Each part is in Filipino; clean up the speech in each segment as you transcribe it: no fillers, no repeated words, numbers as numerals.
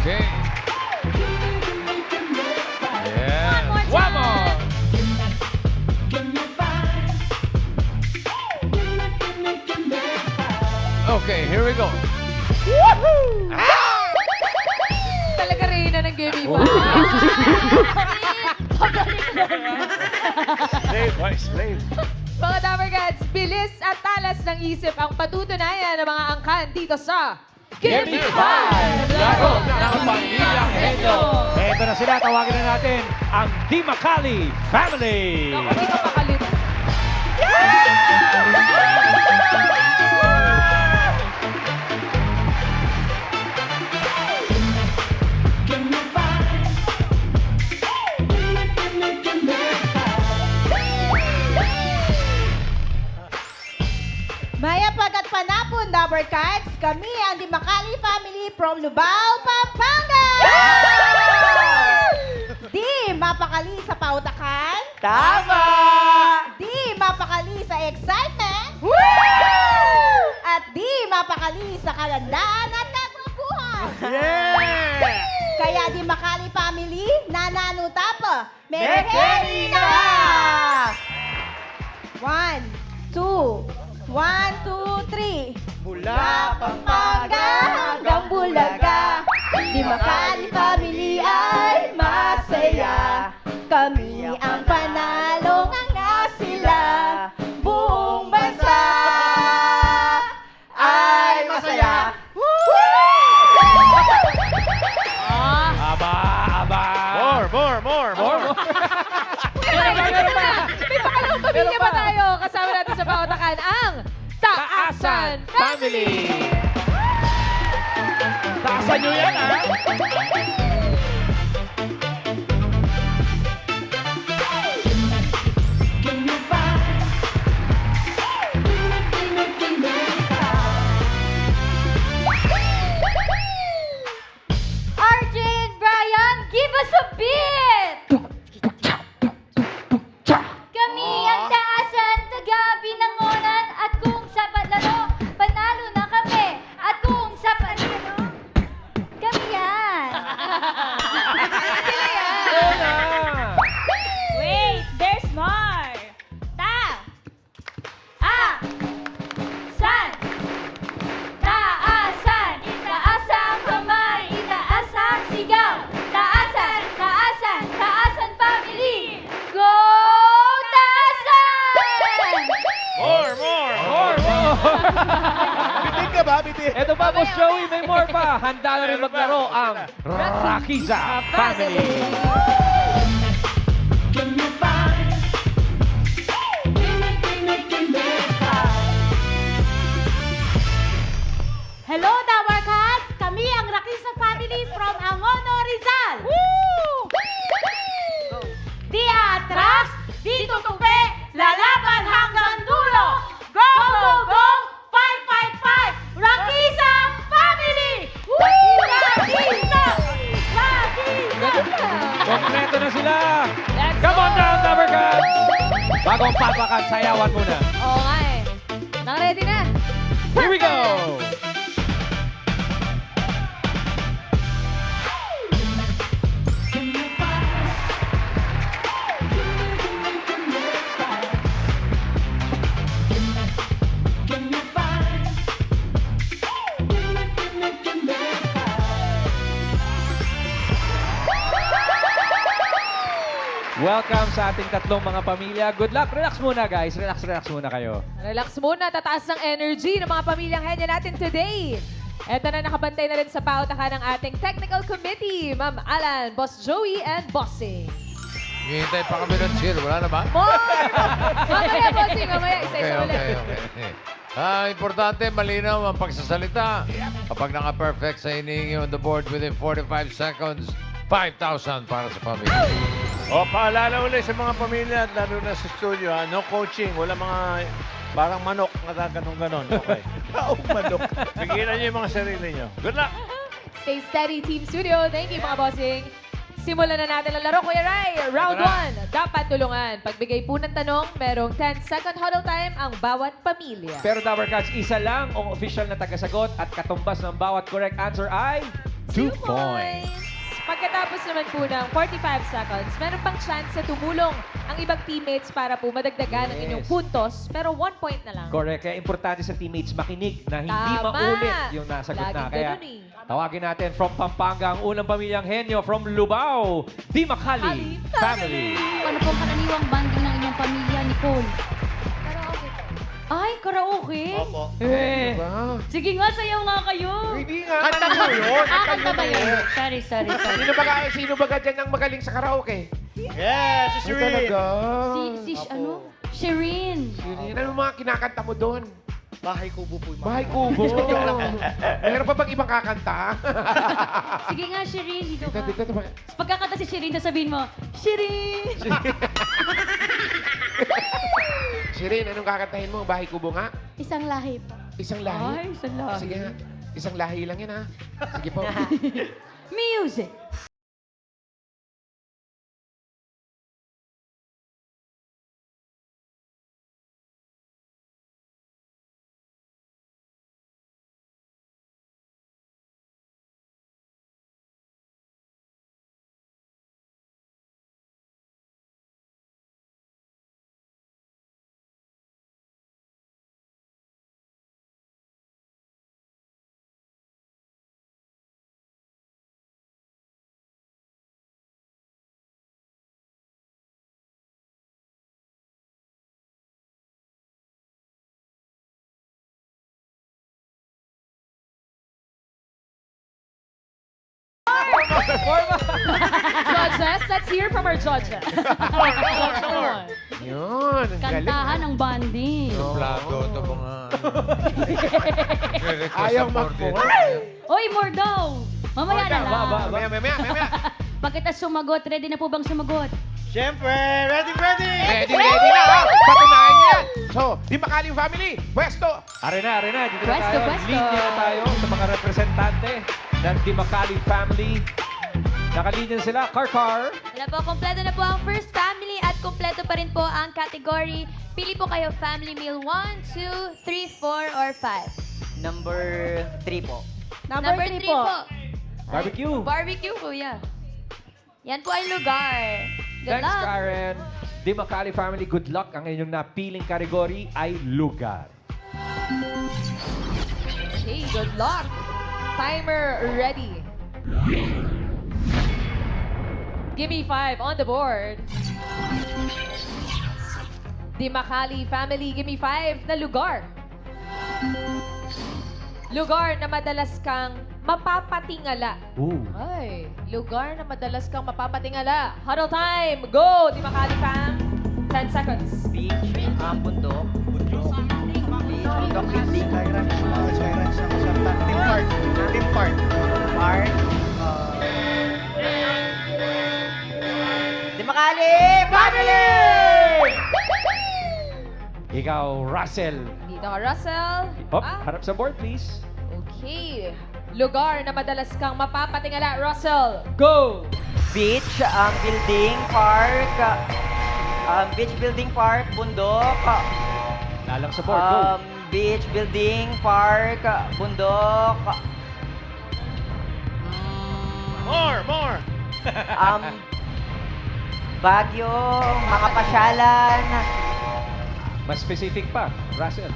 Okay. Yes. One more. Okay, here we go. Talaga rin na nag-game pa. Slave, why slave? Mga Dapper Cats, bilis at talas ng isip ang patutunayan ng mga angkan dito sa Give me five! Laro ng Pamilyang Henyo. Eto na sila, tawagin na natin ang Di Makali Family. Ako, di ka pakalit. Maya Pagat Panapon, Dapper Cats. Kami ang Di Makali Family from Lubao, Pampanga! Di mapakali sa pautakan. Tama! Di mapakali sa excitement. At di mapakali sa kalandaan at kagwapuhan. Yeah! Kaya Di Makali Family, nananuta pa. Mekeri na! 1, 2, 1, 2, 3. Mula Pampanga hanggang Bulaga, Di Makali Family ay masaya. Kami ang panalo nga sila. Buong bansa ay masaya. Aba, aba. More. May pangalawang pamilya pa tayo. Kasama natin sa pautakan ang Taasan Family. Taasan nyo yan, ha? RJ and Brian, give us a beat! Kami ang taasan, taga binangonan, at kung sa patlaro, panalo na kami. At kung sa patlaro, kami yan. Sila yan. Wait, there's more. Ta. San. Taasan. Itaas ang kamay, itaas ang sigaw. Taasan, taasan, taasan family. Go taasan! More. Bitin ka ba? Bitin. Eto pa, Boss Joey, may more pa. Handa na rin maglaro ang Rakiza Family. Hello, Dapper Cats! Kami ang Rakisa Family from Angono, Rizal! Di atras, di tutupi, lalaban hanggang dulo! Go, go, go! Fight, fight, fight! Rakisa Family! Rakisa! Rakisa! Kompleto na sila. Let's Come on go! down, Dapper Cats. Bagong papakan, sayawan muna. Oo nga eh. Nang-ready na. Here we go. Welcome sa ating tatlong mga pamilya. Good luck. Relax muna, guys. Relax muna kayo. Relax muna, tataas ng energy ng mga pamilyang henyo natin today. Eto na, nakabantay na rin sa pautakan ng ating technical committee, Ma'am Alan, Boss Joey, and Bossing. Hihintay pa kami ng chill. Wala na ba? More! Mamaya, Bossing, mamaya. Isa-isa ulit. Okay. Importante, malinaw ang pagsasalita. Kapag naka-perfect sa hinihingi on the board within 45 seconds, 5,000 para sa pamilya. O, paalala ulit sa mga pamilya at lalo na sa studio, ha? No coaching. Wala mga parang manok na ganon. Okay. Taong manok. Pigilan niyo yung mga sarili niyo. Good luck! Stay steady, Team Studio. Thank you, mga Bossing. Simulan na natin ang laro, Kuya Rai. Round 1, dapat tulungan. Pagbigay po ng tanong, merong 10-second huddle time ang bawat pamilya. Pero Dapper Cats, isa lang ang official na tagasagot at katumbas ng bawat correct answer ay 2 points. Pagkatapos naman po ng 45 seconds, meron pang chance na tumulong ang ibang teammates para po madagdagan ang inyong Yes. puntos, pero 1 point na lang. Correct. Kaya importante sa teammates makinig na hindi Tama. maulit yung nasagot na. Laging Kaya ganun eh. tawagin natin from Pampanga ang unang pamilyang henyo from Lubao, Di Makali Family. Ano pong karaniwang banding ng inyong pamilya, Nicole? Ay, karaoke? Opo. Eh. Sige nga, sayaw nga kayo. Hindi nga. Kanta mo yun. Kanta ba yun? Sorry. Sino ba dyan ang magaling sa karaoke? Yes, si Shereen. Ano? Shireen. Shereen, ano mga kinakanta mo doon? Bahay Kubo po yung mga. Bahay Kubo. Meron pa bang ibang kakanta? Sige nga, Shireen. Dito ka. Dito, dito. Pagkakanta si Shireen, sasabihin mo, Shireen! Shereen, anong kakantahin mo? Bahay Kubo nga? Isang lahi po. Isang lahi? Ay, isang lahi. Sige nga. Isang lahi lang yan, ha? Sige po. Music! Judges, let's hear from our judges. Yun, ang galing. Kantahan ng banding. Suplado ito mga... Ayaw mag-more. Oy, more daw! Mamaya na lang. Mamaya. Pagkatapos sumagot, ready na po bang sumagot? Siyempre, ready! Ready na, ha? Patunayan yan. So, Di Makali Family, pwesto. Are na. Dito na Pwesto, tayo. pwesto. Linya na tayo sa mga representante ng Di Makali Family. Nakalinya sila, Karkar. Wala po, kompleto na po ang first family at kompleto pa rin po ang category. Pili po kayo family meal 1, 2, 3, 4, or 5. Number 3 po. Number 3 3 po. Barbecue. Barbecue, kuya. Yan po ay lugar. Good Thanks, luck. Karen. Di Makali Family, good luck. Ang inyong napiling category ay lugar. Okay, good luck. Timer ready. Give me 5 on the board. Di Makali Family, give me 5 na lugar. Lugar na madalas kang mapapatingala. Ooh. Ay, lugar na madalas kang mapapatingala. Huddle time, go! Di Makali Fam. 10 seconds. Beach, bundok. Beach, bundok, building. Skyranch, Team Park. Park. Di Makali Family! Ikaw, Russell. Dito ka, Russell. Hop, Ah, harap sa board, please. okay. Lugar na madalas kang mapapatingala. Russell, go! Beach, building, park. Beach, building, park, bundok. Lalang sa board, go. Beach, building, park, bundok. More! Baguio, mga pasyalan. Mas specific pa, Russell.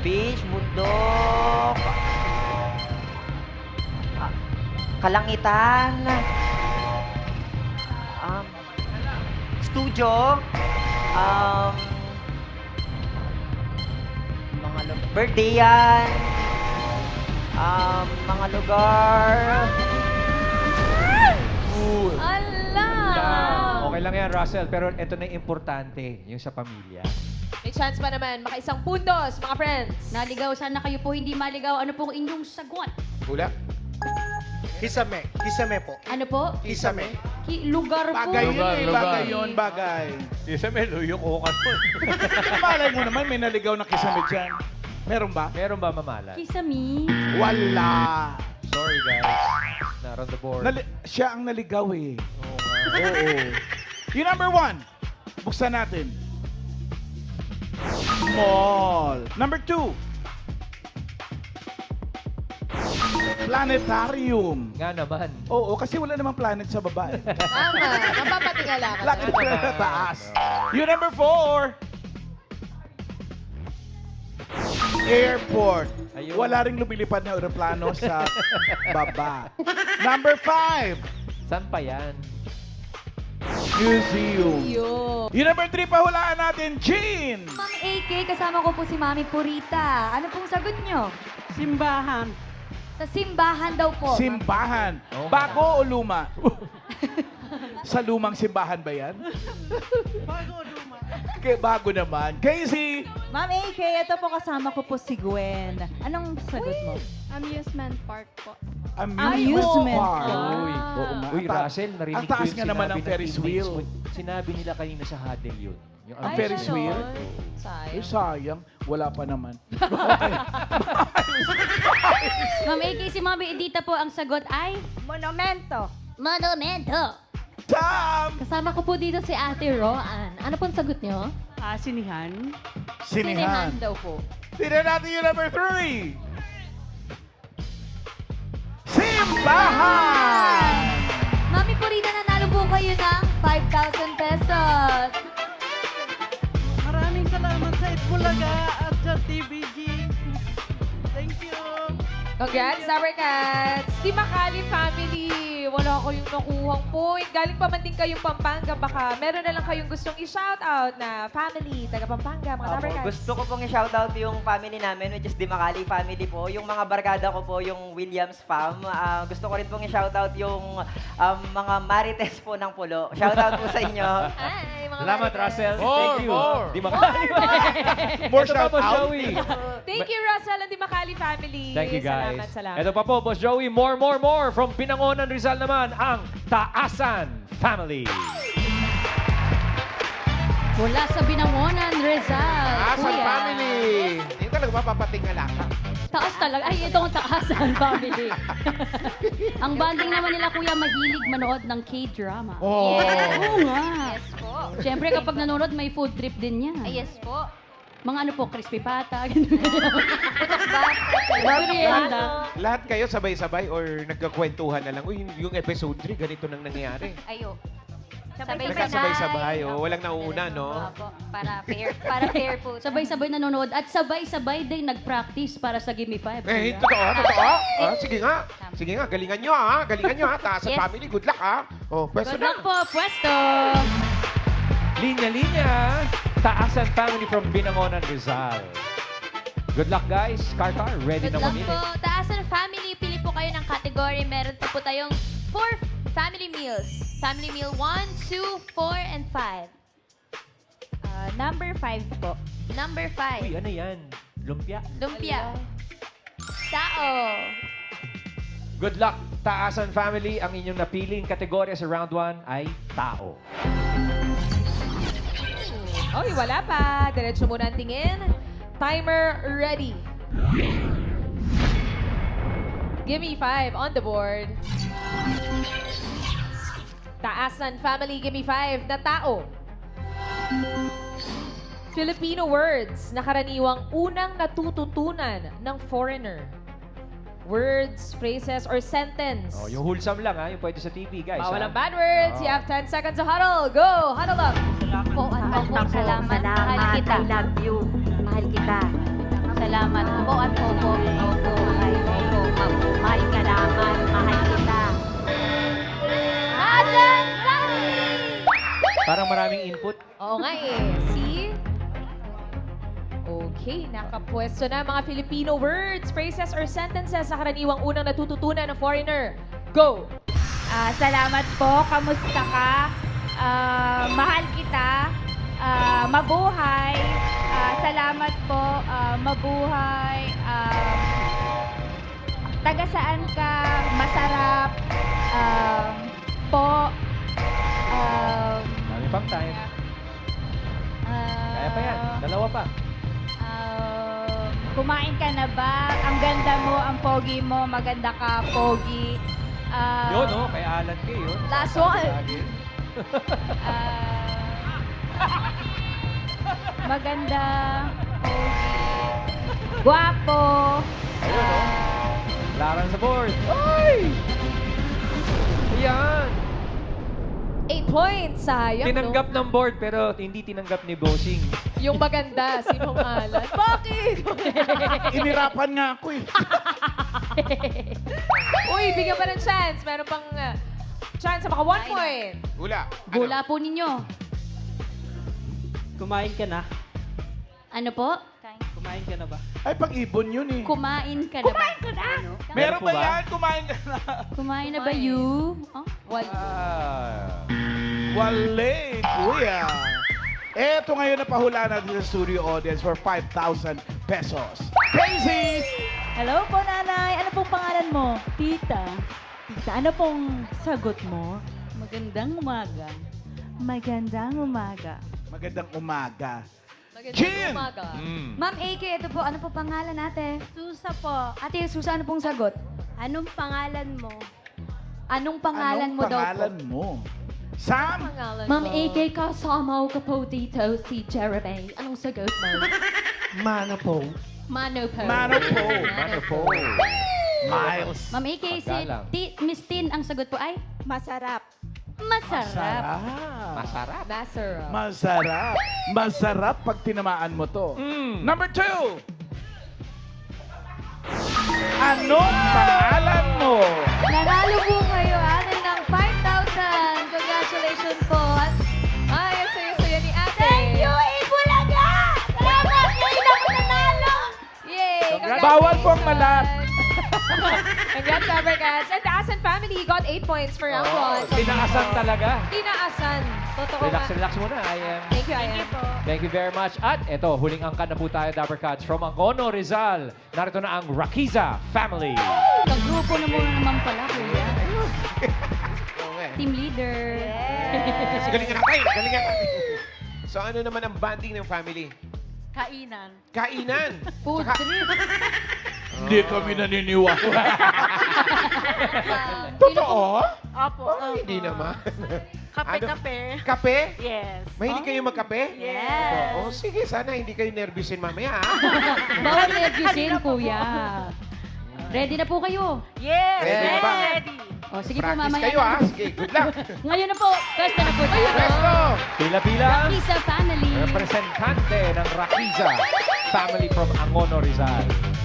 Beach, bundok. Kalangitan. Studio. Mga birthdayan. Mga lugar. Ala! Okay lang yan, Russell. Pero ito na yung importante, yung sa pamilya. May chance pa naman. Makaisang puntos, mga friends. Naligaw, sana kayo po hindi maligaw. Ano pong inyong sagot? Hula. Kisame po. Ano po? Kisame. Lugar po. Bagay yun eh, bagay yun, bagay. Isa may luyo ko ka nun. Malay mo naman, may naligaw na kisame dyan. Meron ba? Meron ba mamalat? Kisame. Wala. Sorry, guys. Not on the board. Siya ang naligaw eh. Oo nga. Oo. Yung number 1, buksan natin. Mall. Number 2. Planetarium. Nga naman. Oo, kasi wala namang planet sa baba. Eh. Tama. Napapatingala ka. Planet talaga. sa taas. Yung number 4. Airport. Ayun. Wala ring lumilipad na aeroplano sa baba. Number 5. Saan pa yan? Museum. Yun. Yung number 3, pahulaan natin, Jean. Ma'am AK, kasama ko po si Mami Purita. Ano pong sagot nyo? Simbahan. Sa simbahan daw po. Simbahan. Oo. Bago o luma? Sa lumang simbahan ba yan? Bago naman. Casey. Ma'am AK, ito po kasama ko po si Gwen. Anong sagot mo? Amusement park po. Amusement Park. Uy, Oo, Uy, ang ta- Russell, narinig ang taas ko yung nga naman sinabi ng Ferris wheel. Sinabi nila kanina sa huddle yun. Yung Ang Ay, Ferris ganon. wheel? Sayang. Sayang. Wala pa naman. Ma'am AK, si Mami Edita po ang sagot ay Monumento. Monumento. Sam! Kasama ko po dito si Ate Roan. Ano pong sagot nyo? Sinihan. Sinihan. daw po. Tignan natin yung number 3. Simbahan! Mami Purita, nanalo po kayo ng 5,000 pesos. Maraming salamat sa Itbulaga at sa TVG. Thank you. Congrats, Sour Cats! Team Makali family! Wala kayong nakuhang point. Galing pa man din kayong Pampanga. Baka meron na lang kayong gustong i-shoutout na family, taga Pampanga, mga Sour Cats. Gusto ko pong i-shoutout yung family namin, which is Di Makali family po. Yung mga barkada ko po, yung Williams fam. Gusto ko rin pong i-shoutout yung mga Marites po ng Pulo. Shoutout po sa inyo. Ay, mga Salamat, Marites. Russell. More, Thank you. more. Di makali. More Ito pa po, shout-out. Joey. Thank you, Russell and the Makali family. Thank you, guys. Salamat. Ito pa po, Boss Joey. More. From Pinangonan, Rizal naman, ang Taasan Family. Mula sa Binangonan, Rizal. Asan Kuya. family? Hindi talaga mapapatingala ka. Taas talaga. Ay, ito ang Taasan Family. Ang banding naman nila, Kuya, mahilig manood ng K-drama. Oh. Oo nga. Yes po. Siyempre, kapag nanonood, may food trip din yan. Ay, yes po. Mga ano po, crispy pata. Merienda. Lahat kayo sabay-sabay or nagkakwentuhan na lang, uy, yung episode 3, ganito nang nangyayari. Ayo. Sabay-sabay, oh. Walang nauuna, no? Opo. Para fair po. Sabay-sabay nanonood at sabay-sabay din nag-practice para sa Gimme 5. Eh, totoo. Sige nga. Sige nga, galingan nyo, ha? Galingan nyo, ha? Taasan Yes. family, good luck, ha? Oh, pwesto Good na. luck po, pwesto! Linya-linya, Taasan Family from Binangonan, Rizal. Good luck, guys. Karkar, ready Good na luck mamili. po. Taasan Family, pili po kayo ng category. Meron pa po tayong 4 family meals. Family meal 1, 2, 4, and 5. Number 5 po. Number 5, Uy, ano yan? Lumpia. lumpia. Tao. Good luck, Taasan Family. Ang inyong napiling kategorya sa round 1 ay tao. Oy, wala pa. Diretso muna ang tingin. Timer ready. Give me 5 on the board. Taasan family, give me 5 na tao. Filipino words na karaniwang unang natututunan ng foreigner. Words, phrases, or sentence. Oh, yung wholesome lang, ha? Yung pwede sa TV, guys. Bawal ha? ang bad words. You have 10 seconds to huddle. Go! Huddle up. Po at opo. Salamat. Mahal kita. I love you. Mahal kita. Salamat. Po at opo. Opo. Ay, opo. Mahal salamat. Mahal kita. Taasan Family! Parang maraming input. Oo nga eh. See? Okay, nakapwesto na mga Filipino words, phrases, or sentences sa karaniwang unang natututunan ng foreigner. Go! Salamat po. Kamusta ka? Mahal kita. Mabuhay. Salamat po. Mabuhay. Taga saan ka? Masarap. Po. Dami pang time. Kaya pa yan. Dalawa pa. Kumain ka na ba? Ang ganda mo, ang pogi mo, maganda ka, pogi. Yun, oh. Kaya Alan Kay, yun. Last one. Lagi. Maganda, pogi, guwapo. Ayun, oh. Laran sa board. Ay! Ayan. 8 points. Sayang, Tinanggap ng board pero hindi tinanggap ni Bossing. Yung maganda, sinong ngalan? Bakit? Inirapan nga ako eh. Uy, bigyan pa ng chance. Meron pang chance sa maka 1 point. Gula. Gula po ninyo. Kumain ka na. Ano po? Kumain ka na ba? Ay, pag-ibon yun eh. Kumain ka na ba? Kumain ka na? Meron po ba ba? yan? Kumain ka na. Kumain na ba you? Oh? Wale, kuya. Eto ngayon na pahula natin sa studio audience for 5,000 pesos. Crazy! Hello po, nanay. Ano pong pangalan mo? Tita. Tita, ano pong sagot mo? Magandang umaga. Magandang umaga. Magandang umaga. Magandang Jin! umaga. Ma'am AK, ito po. Ano po pangalan ate? Susa po. Ate Susa, ano pong sagot? Anong pangalan mo? Anong pangalan Anong mo daw po? pangalan mo? Sam! Pangalan Ma'am mo. AK, kasama ko po dito si Jeremy. Anong sagot mo? Mano po. Mano po. Mano po. Ano po? Miles. Ma'am AK, si Paggalang. Miss Tin, ang sagot po ay? Masarap. Masarap. Masarap. Masarap. Masarap. Masarap pag tinamaan mo to. Number 2. Anong pangalan mo? Nanalo po kayo atin ng 5,000. Congratulations po. Ay, ang saya-saya ni ate. Thank you, Ibulaga! Salamat! Ngayon ako nanalo! Yay! Bawal pong malat. Congrats, Abercats. And the Asan family got 8 points for round 1. Tinaasan talaga. Tinaasan. Totoo Relax, nga. relax muna. Thank you, Ayan. Thank you very much. At eto, huling angka na po tayo, Dapper Cats. From Angono, Rizal, narito na ang Rakiza family. Kagrupo na muna naman pala, kuya. Team leader. Galingan natin. Galingan natin. So ano naman ang banding ng family? Kainan. Kainan. Food Tsaka- trip. Hindi kami naniniwala. Totoo? Opo. Hindi naman. Kape-kape. Kape? Yes. Mahilig kayo magkape? Yes. Oo, sige. Sana hindi kayo nervyusin mamaya. ah. Bawal nervyusin, kuya. Ready na po kayo? Yes. Ready na ba? Ready. O, sige po, Practice mamaya kayo na. ah. Sige, good luck. Ngayon na po, first na po tayo. Presto! Pila-pila. Rakiza family. Representante ng Rakiza family from Angono, Rizal.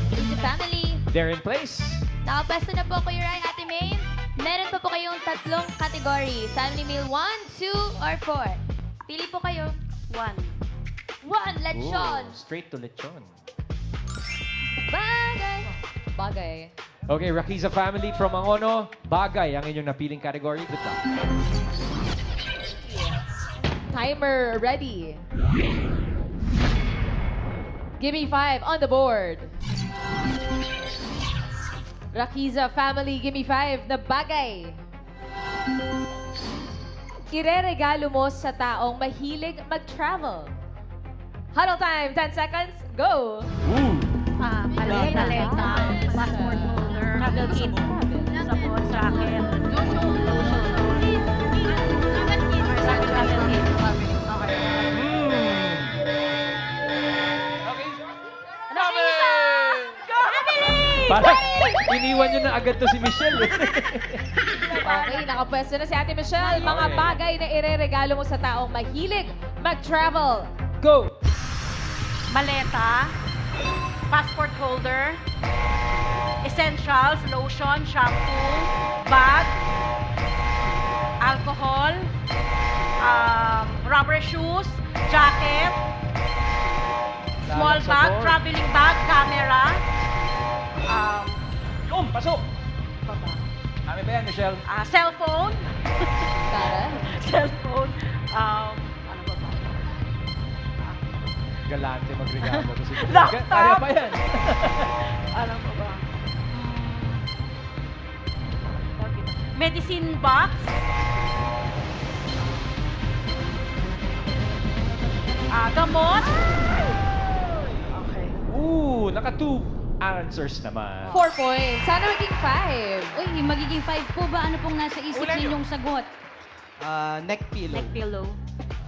Rakiza family. They're in place. Nakapwesto na po Kuya Rai, Ate May. Meron pa po kayong 3 category. Family meal 1, 2, or 4. Pili po kayo. 1. 1, lechon. Ooh, straight to lechon. Bagay. Bagay. Okay, Rakiza family from Angono. Bagay ang inyong napiling category. Good luck. Timer ready. Give me 5 on the board. Rakiza family, give me 5 na bagay. Ireregalo mo sa taong mahilig mag-travel. Huddle time, 10 seconds, go! Maleta. Passport holder. Travel kit. Sabon, jacket. Travel kit. Parang iniwan nyo na agad to si Michelle. eh. Okay, nakapwesto na si Ate Michelle. Mga Okay. bagay na ireregalo mo sa taong mahilig mag-travel. Go! Maleta. Passport holder. Essentials, lotion, shampoo, bag, alcohol, rubber shoes, jacket, small Lalak sa bag, board. traveling bag, camera, Pasok! Kami ba yan, Michelle? cellphone, Tara. cellphone, ano ba ba? Galante magregalo. Kasi Laptop! Kaya pa yan. Ano ba ba? Medicine box, gamot, okay. Ooh, naka 2 answers naman. 4 points. Sana maging 5. Uy, magiging 5 po ba? Ano pong nasa isip Ulan ninyong sagot? Neck pillow. Neck pillow.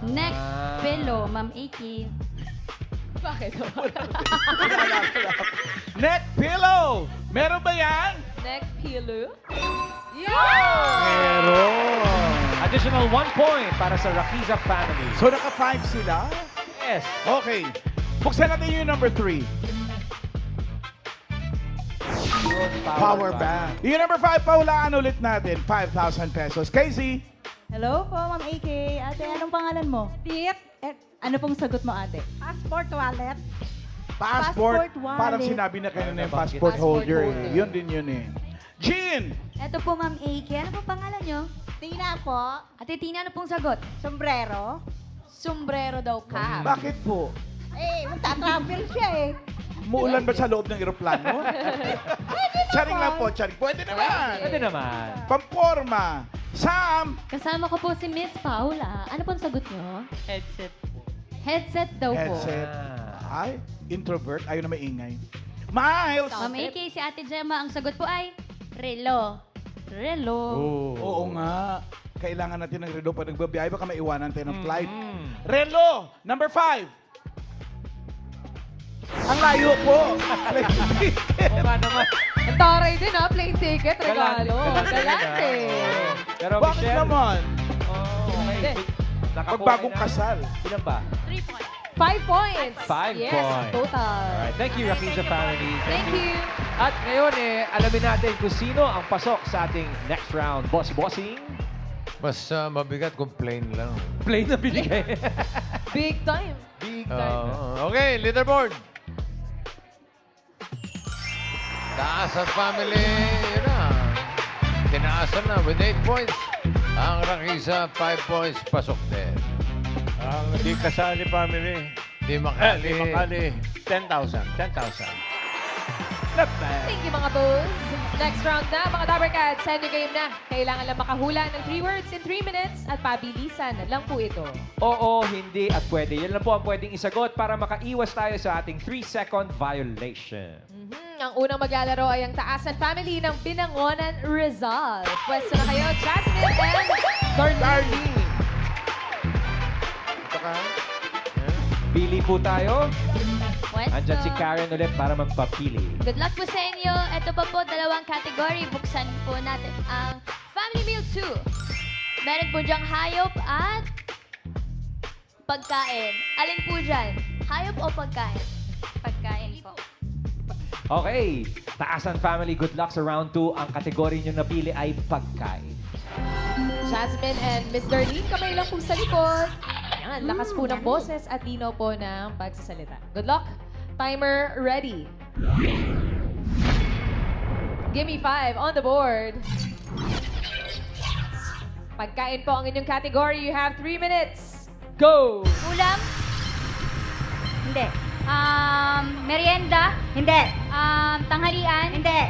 Neck Ah. pillow, Ma'am Aki. Bakit? Neck pillow! Meron ba yan? Next, Pilu. Meron. Additional 1 point para sa Rakiza family. So, naka-5 sila? Yes. Okay. Buksan natin yung number 3. Power bank. Yung number 5, paulaan ulit natin. 5,000 pesos. Casey. Hello po, Ma'am AK. Ate, anong pangalan mo? Tip. Ano pong sagot mo, ate? Passport wallet. Passport. Passport wallet. Parang sinabi na kayo na yung passport Passport holder. holder. Yun din yun eh. Jean. Ito po, Ma'am AK. Ano po pangalan nyo? Tina po. Ate Tina, ano pong sagot? Sombrero. Sombrero daw ka. Bakit po? Eh, magta-travel siya eh. Muulan ba sa loob ng eroplano? Charing lang po, charing. Pwede naman. Pwede naman. Pamporma. Sam. Kasama ko po si Miss Paula. Ano pong sagot nyo? Headset po. Headset daw po. Headset. Ah. Ay, introvert. Ayaw na maingay. Miles. Ma'am AK, si Ate Gemma, ang sagot po ay relo. Relo. Oo nga. Kailangan natin ng relo pag nagbabiyahe. Baka maiwanan tayo ng flight. Mm. Relo. Number 5. Ang layo po. Oo nga naman. Ang taray din ha, plane ticket, regalo. Galante. Pero Bakit Michelle, naman? okay. Pag bagong kasal. Ilan ba? 3 points. 5 points. 5 yes, points. total. Alright, thank you, Rakiza family. Thank you. At ngayon, alamin natin kung sino ang pasok sa ating next round. Bossing. Mas mabigat kung plain lang. Play na binigay. Big time. Big time. Okay, leaderboard. Taasan family, yun na. Tinaasan na with 8 points. Ang Rakiza, 5 points, pasok din. Ang di kasali family. Di makali. Di makali. 10,000. 10,000. Not bad. Thank you mga boss. Next round na, mga Dabber Cats. Send your game na. Kailangan lang makahula ng 3 words in 3 minutes at pabilisan lang po ito. Oo, hindi at pwede. Yan lang po ang pwedeng isagot para makaiwas tayo sa ating 3-second violation. Ang unang maglalaro ay ang Taasan family ng Binangonan Rizal. Pwesto na kayo, Jasmine and Darlene. Ito ka. Pili po tayo. Pwesto. Andyan si Karen ulit para magpapili. Good luck po sa inyo. Ito pa po, 2 category. Buksan po natin ang Family Meal 2. Meron po diyang hayop at pagkain. Alin po dyan? Hayop o pagkain? Pagkain po. Okay, Taasan family, good luck sa round 2. Ang kategory nyo napili ay pagkain. Jasmine and Miss Darlene, kamay lang po sa likod. Yan, lakas po ng boses at linaw po ng pagsasalita. Good luck. Timer ready. Give me 5 on the board. Pagkain po ang inyong category. You have 3 minutes. Go! Ulam? Hindi. Merienda? Hindi. Tanghalian? Hindi.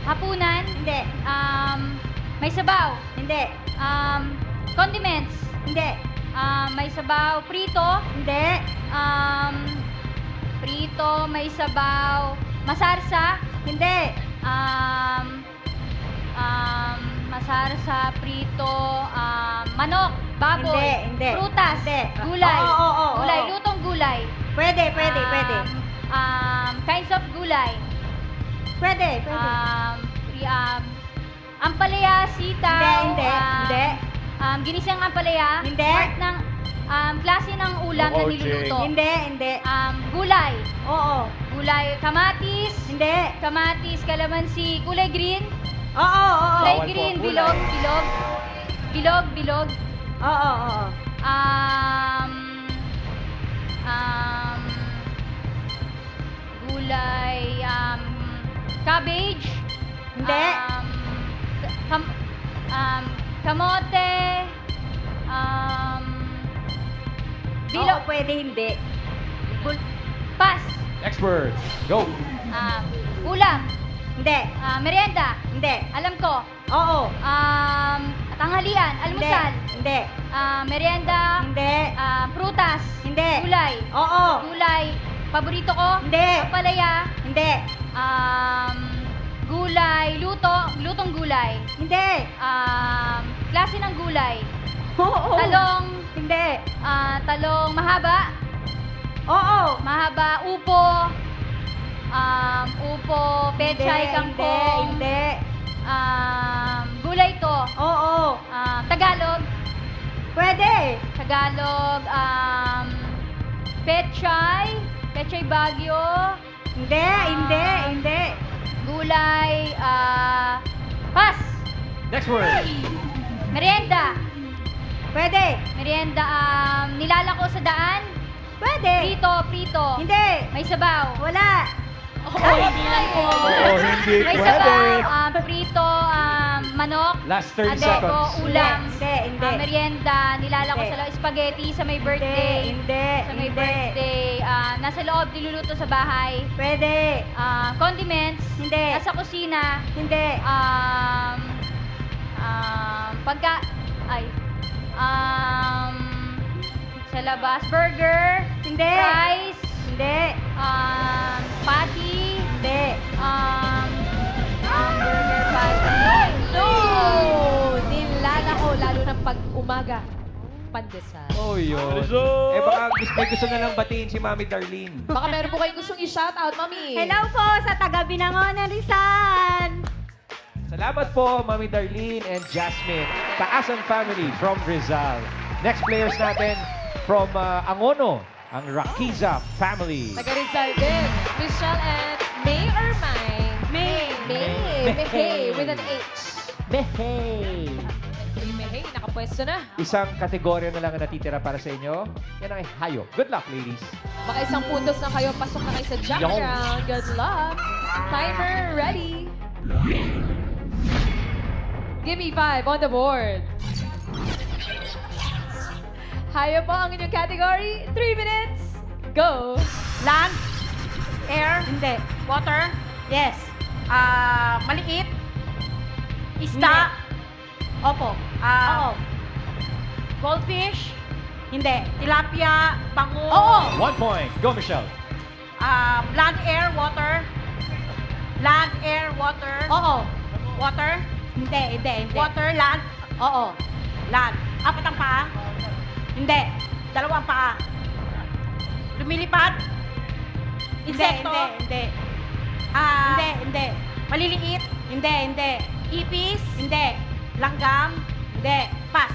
Hapunan? Hindi. May sabaw? Hindi. Condiments? Hindi. May sabaw? Prito? Hindi. Prito, may sabaw. Masarsa? Hindi. Masarsa, prito, manok, baboy, Hindi. prutas, Hindi. gulay, Oo. gulay, lutong gulay. Pwede. Kinds of gulay. Pwede. Ampalaya, sitaw. Hindi. Ginisang ampalaya. Hindi. Part ng klase ng ulam na niluluto. Hindi. Gulay. Oo. Gulay, kamatis. Hindi. Kamatis, kalamansi, kulay green. Oo. Kulay Bawal po, green, kulay. bilog. Oo. Gulay, cabbage. Hindi. Kamote. Bilog. Oo, pwede hindi. Pass. Next word. Go! Ulam. Hindi. Merienda. Hindi. Alam ko. Oo. Tanghalian. Almusal. Hindi. Merienda. Hindi. Prutas. Hindi. Gulay. Oo. Gulay. Paborito ko. Hindi. Palaya. Hindi. Gulay. Lutong gulay. Hindi. Klase ng gulay. Oo. Talong. Hindi. Talong mahaba. Oo. Mahaba. Upo. Upo, pechay, kangkong. Hindi. Gulay to. Oo. Tagalog. Pwede. Tagalog, pechay. Pechay Baguio. Hindi. Gulay, pas. Next word. Merienda. Pwede. Merienda, nilalako sa daan. Pwede. Prito. Hindi. May sabaw. Wala. Hindi lang po. Oo, hindi May pwede. sabaw, prito, manok. Last 30 Adobo, seconds. ulam. Hindi. Merienda, nilalako Hindi. sa loob, spaghetti sa may birthday. Hindi. Sa may birthday, nasa loob, niluluto sa bahay. Pwede. Condiments, Hindi. nasa kusina. Hindi. Sa labas, burger, Hindi. fries, Hindi. patty, Hindi. burger patty. No! Nilalako, lalo na pag umaga. Pandesal. Oh, yun. Eh baka may gusto na lang batiin si Mami Darlene. Baka meron po kayong gustong i-shoutout, Mami. Hello po sa taga Binangonan, Rizal. Salamat po, Mami Darlene and Jasmine. Taasan family from Rizal. Next players natin from Angono, ang Rakiza family. Taga Rizal din. Michelle and May or May? May. May. With an H. Behey. May. Nakapwesto na. Isang kategorya na lang ang natitira para sa inyo. Yan ay hayop. Good luck, ladies. Baka isang puntos na kayo. Pasok na kayo sa jump Yo. round. Good luck. Timer ready. Give me 5 on the board. Hayop po ang inyong category. 3 minutes. Go. Land. Air. Hindi. Water. Yes. Maliit. Isda. Opo. Oo. Goldfish. Hindi. Tilapia. Bangus. Oo. 1 point. Go, Michelle. Land, air, water. Land, air, water. Oo. Water? Hindi. Water, land. Oo. Land. Apat ang paa? Hindi. Dalawang paa. Lumilipad? Insekto? Hindi. Hindi. Maliliit? Hindi. Ipis? Hindi. Langgam? Hindi. Pass.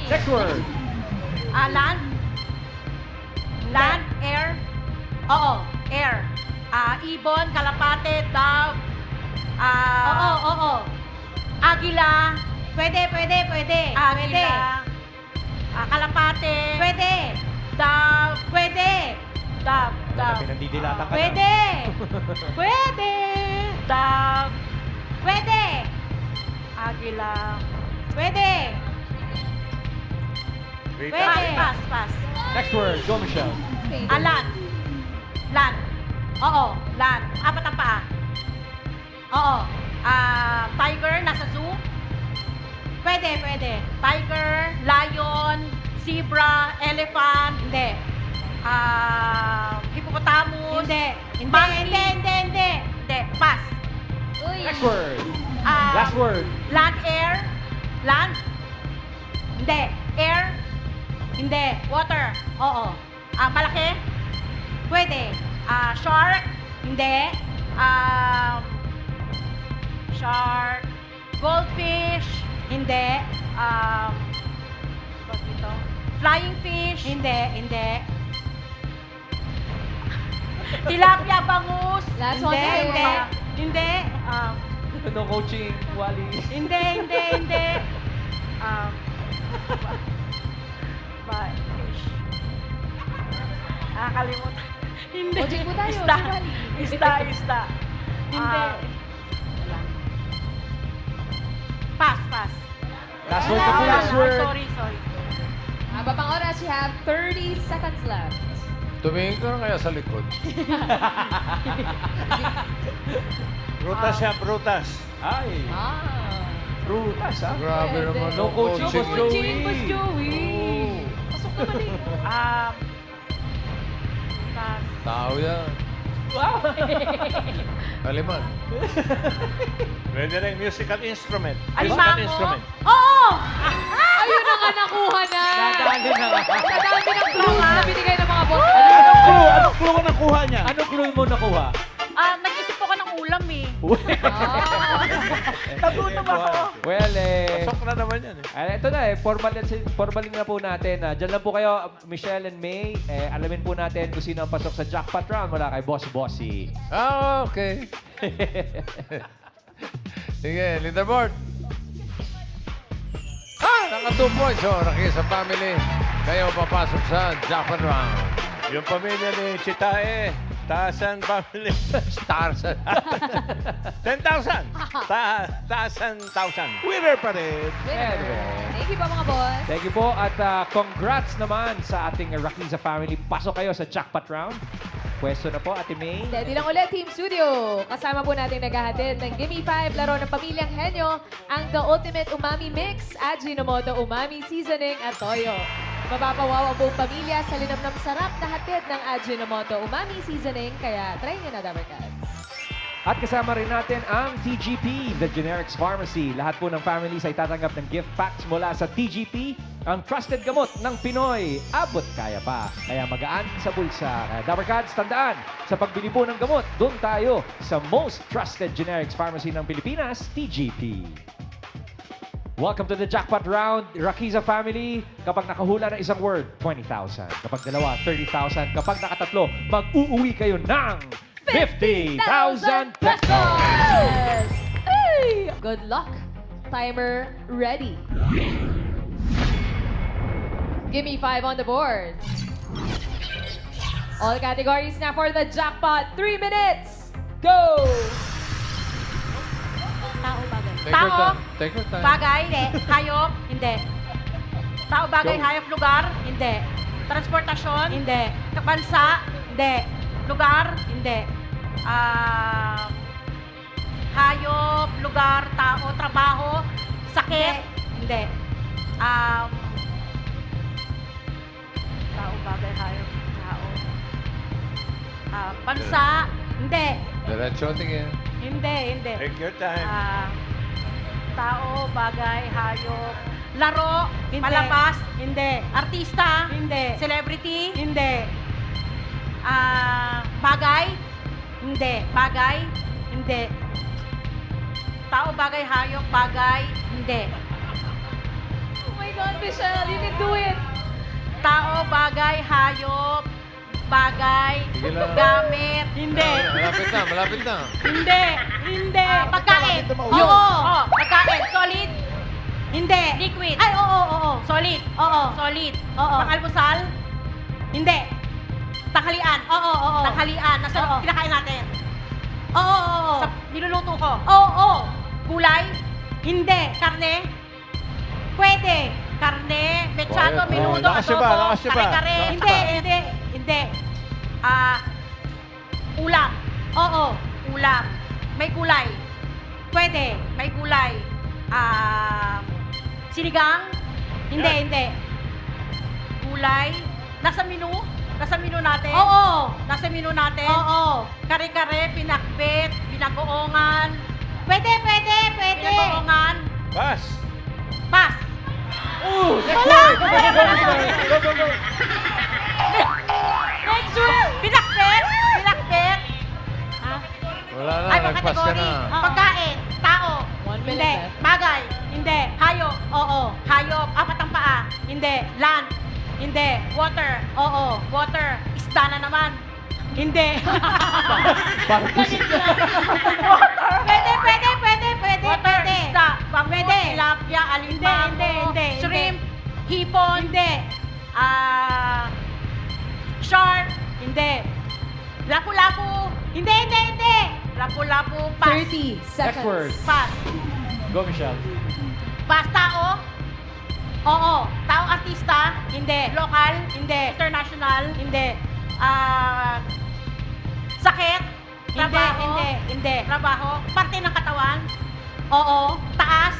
Next word. Land? Land? Air? Oo. Air. Ibon, kalapate, dove. Oo. Agila. Pwede. Agila. Kalapate. Pwede. Dove. Pwede. Dove. Pinandidilatan ka Pwede. Pwede. Dove. Pwede. Agila. Pwede. Pass. Next word. Go, Michelle. Land. Oo, land. Apat ang paa. Oo. Tiger, nasa zoo. Pwede. Tiger, lion, zebra, elephant. Hindi. Hippopotamus. Hindi. Pass. Next word. Ah, Last word. Land, air. Land. Hindi. Air. Hindi. Water. Oo. Malaki. Pwede. Shark. Hindi. Shark. Goldfish. Hindi. Tawag dito. Flying fish. Hindi. Tilapia, bangus. Last one Hindi. tayo. Hindi. No coaching, Wally. Hindi. Fish. Nakakalimutan. Hindi. Coaching po tayo, Isda. si Wally. Isda. Hindi. Pass. Last word na po, last word. Sorry. Haba pang oras, you have 30 seconds left. Tumingin ka na kaya sa likod. Prutas. Ay, prutas, ha? Grabe Pwede. naman. No coaching, Boss Joey. Boss Joey. Pasok naman eh. Pass. Tao yan. Wow! Kaliman. Pwede rin musical instrument. Alimango. Musical instrument. Oo! Ayun na nga nakuha na. Nadali na nga. Sa dami ng clues na binigay ng mga boss. Anong clue? Anong clue ang nakuha niya? Anong clue mo nakuha? Nag-isip ako ng ulam eh. Ah. Nagutom ako. Well, Pasok na naman yan eh. ito na formalin na po natin. Diyan lang po kayo, Michelle and May. Alamin po natin kung sino ang pasok sa jackpot round mula kay Boss Bossy. Ah, okay. Sige, leaderboard. Naka 2 points. Oh, Rakisa family. Kayo papasok sa jackpot round. Yung pamilya ni Chitae, Taasan family. Starsan. 10,000. Taasan 1,000. Winner pa rin. Winner. Thank you po mga boss. Thank you po at congrats naman sa ating Rakiza family. Pasok kayo sa jackpot round. Pwesto na po, Ate May. Steady lang ulit, Team Studio. Kasama po natin naghahatid ng Gimme 5, laro ng Pamilyang Henyo, ang The Ultimate Umami Mix, Ajinomoto Umami Seasoning at Toyo. Mapapawaw ang buong pamilya sa linamnam sarap na hatid ng Ajinomoto Umami Seasoning, kaya try nyo na, Dabarkads. At kasama rin natin ang TGP, The Generics Pharmacy. Lahat po ng families ay tatanggap ng gift packs mula sa TGP, ang trusted gamot ng Pinoy. Abot kaya pa. Kaya magaan sa bulsa. Kaya Dabarkads, tandaan, sa pagbili po ng gamot, doon tayo sa most trusted generics pharmacy ng Pilipinas, TGP. Welcome to the jackpot round, Rakiza family. Kapag nakahula ng isang word, 20,000. Kapag dalawa, 30,000. Kapag nakatatlo, mag-uuwi kayo ng 50,000 pesos! Hey! Good luck. Timer ready. Gimme 5 on the board. All categories now for the jackpot. 3 minutes. Go! Tao, bagay. Take your time. Take your time. Bagay, hindi. Hayop, hindi. Tao, bagay, Go. hayop, lugar, hindi. Transportasyon, hindi. Bansa, hindi. Lugar, hindi. Hayop, lugar, tao, trabaho, sakit, hindi. Tao, bagay, hayop, tao. Bansa, hindi. Diretso, tingin. Hindi. Take your time. Tao, bagay, hayop. Laro, palabas, hindi. Artista, hindi. Celebrity, hindi. Bagay, hindi. Bagay, hindi. Tao, bagay, hayop, bagay, hindi. Oh my God, Michelle, you can do it. Tao, bagay, hayop, bagay, Sige lang. gamit, hindi. Malapit na. Hindi. Pagkain. Bakit Oo. tumawag? Pagkain. Solid. Hindi. Liquid. Ay, oo. Solid. Oo. Solid. Oo. Pang-almusal. Hindi. Tanghalian. Oo. Tanghalian. Nasa kinakain natin. Oo. Sa niluluto ko. Oo. Gulay. Hindi. Karne. Pwede. Karne, mechado, Quiet. menudo, Lakas siya ba? adobo, Lakas siya ba? kare-kare. Lakas Hindi. Ulam. Oo, ulam. May gulay. Pwede, may gulay. Sinigang? Hindi. Gulay. Nasa menu? Nasa menu natin? Oo. Nasa menu natin? Oo. Kare-kare, pinakbet, binagoongan. Pwede. Binagoongan. Pass. Pass. Wala! Go. Next one. Pinakbet. Wala na, Ay, mga nagpas ka kategory. na. Pagkain. Tao. 1 minute Hindi. left. Bagay. Hindi. Hayop. Oo. Hayop. 4 ang paa. Hindi. Land. Hindi. Water. Oo. Water. Isda na naman. Hindi. Parang pusit na. Water. Pwede. Water. Isda. Pwede. Tilapia. Alimango. Hindi. Shrimp. Hipon. Hindi. Shark. Hindi. Lapu-lapu. Hindi. Lapu-lapu. Pass. 30 Next seconds. word. Pass. Go, Michelle. Pass. Tao. Oo. Tao artista. Hindi. Local. Hindi. International. Hindi. Sakit. Trabaho. Hindi. Trabaho. Parte ng katawan. Oo. Taas.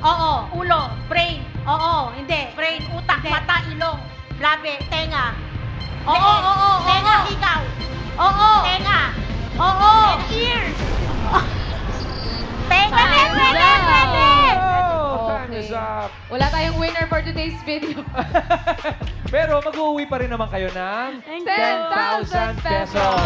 Oo. Ulo. Brain. Oo. Hindi. Brain. Utak. Mata. Ilong. Labi. Tenga. Oo. Tenga. Ikaw. Oo. Tenga. Oo. Ears. Tenga. Wala tayong winner for today's video. Pero mag-uwi pa rin naman kayo ng 10,000 pesos.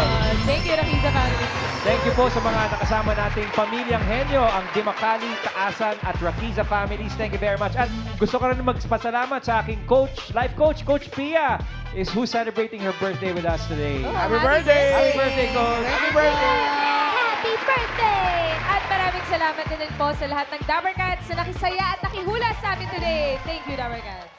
Thank you, Rakiza family. Thank you po sa mga nakasama nating pamilyang henyo, ang Dimakali, Taasan at Rakiza families. Thank you very much. At gusto ko rin magpasalamat sa aking coach, life coach, Coach Pia, is who's celebrating her birthday with us today. Happy birthday! Happy birthday, Coach! Happy birthday! Happy birthday! At maraming salamat din po sa lahat ng Dabber Cats na nakisaya at nakihula sa amin today. Thank you, Dabber Cats.